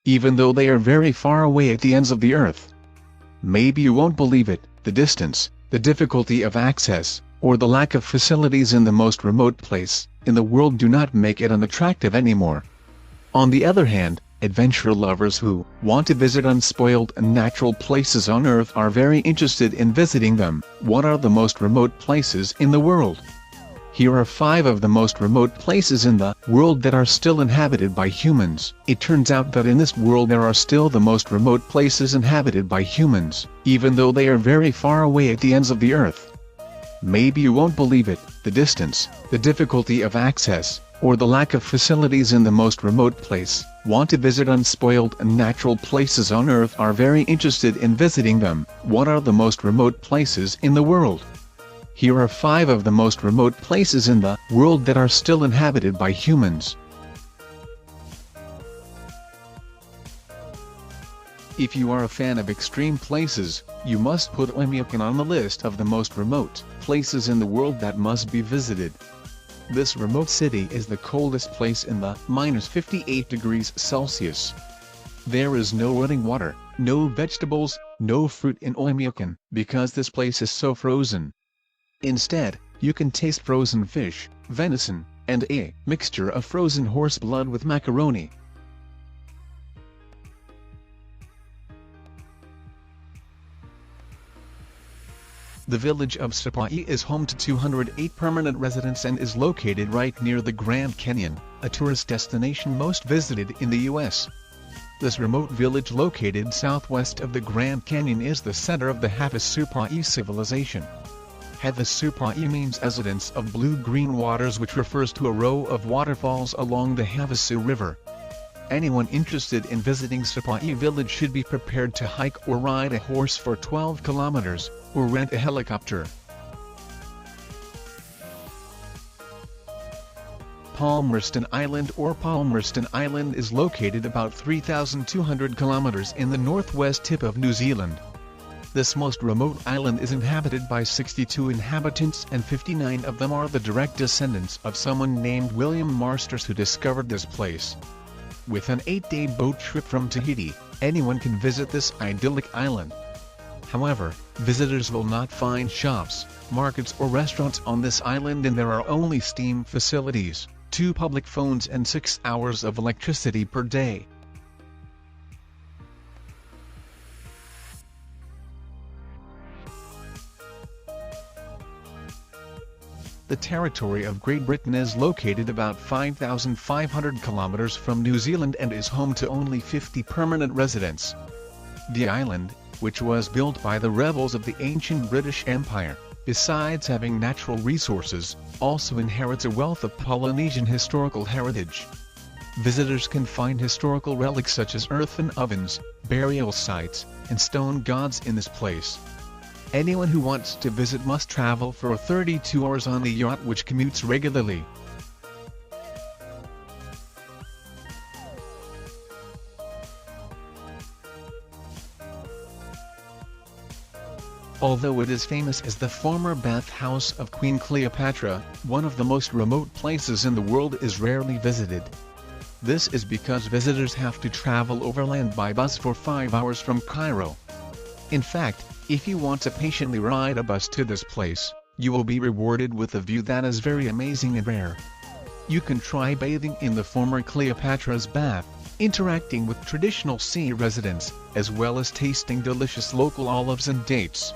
even though they are very far away at the ends of the earth. Maybe you won't believe it, the distance, the difficulty of access, or the lack of facilities in the most remote place in the world do not make it unattractive anymore. On the other hand, adventure lovers who want to visit unspoiled and natural places on Earth are very interested in visiting them. What are the most remote places in the world? Here are 5 of the most remote places in the world that are still inhabited by humans. It turns out that in this world there are still the most remote places inhabited by humans, even though they are very far away at the ends of the Earth. Maybe you won't believe it, the distance, the difficulty of access, or the lack of facilities in the most remote place. Want to visit unspoiled and natural places on Earth are very interested in visiting them. What are the most remote places in the world? Here are 5 of the most remote places in the world that are still inhabited by humans. If you are a fan of extreme places, you must put Oymyakon on the list of the most remote places in the world that must be visited. This remote city is the coldest place in the -58 degrees Celsius. There is no running water, no vegetables, no fruit in Oymyakon, because this place is so frozen. Instead, you can taste frozen fish, venison, and a mixture of frozen horse blood with macaroni. The village of Sipahi is home to 208 permanent residents and is located right near the Grand Canyon, a tourist destination most visited in the U.S. This remote village located southwest of the Grand Canyon is the center of the Havasupai civilization. Havasupai means residence of blue-green waters, which refers to a row of waterfalls along the Havasu River. Anyone interested in visiting Sipahi village should be prepared to hike or ride a horse for 12 kilometers, or rent a helicopter. Palmerston Island or Palmerston Island is located about 3,200 kilometers in the northwest tip of New Zealand. This most remote island is inhabited by 62 inhabitants, and 59 of them are the direct descendants of someone named William Marsters who discovered this place. With an 8-day boat trip from Tahiti, anyone can visit this idyllic island. However, visitors will not find shops, markets or restaurants on this island, and there are only steam facilities, 2 public phones and 6 hours of electricity per day. The territory of Great Britain is located about 5,500 kilometers from New Zealand and is home to only 50 permanent residents. The island, which was built by the rebels of the ancient British Empire, besides having natural resources, also inherits a wealth of Polynesian historical heritage. Visitors can find historical relics such as earthen ovens, burial sites, and stone gods in this place. Anyone who wants to visit must travel for 32 hours on the yacht, which commutes regularly. Although it is famous as the former bathhouse of Queen Cleopatra, one of the most remote places in the world is rarely visited. This is because visitors have to travel overland by bus for 5 hours from Cairo. In fact, if you want to patiently ride a bus to this place, you will be rewarded with a view that is very amazing and rare. You can try bathing in the former Cleopatra's bath, interacting with traditional sea residents, as well as tasting delicious local olives and dates.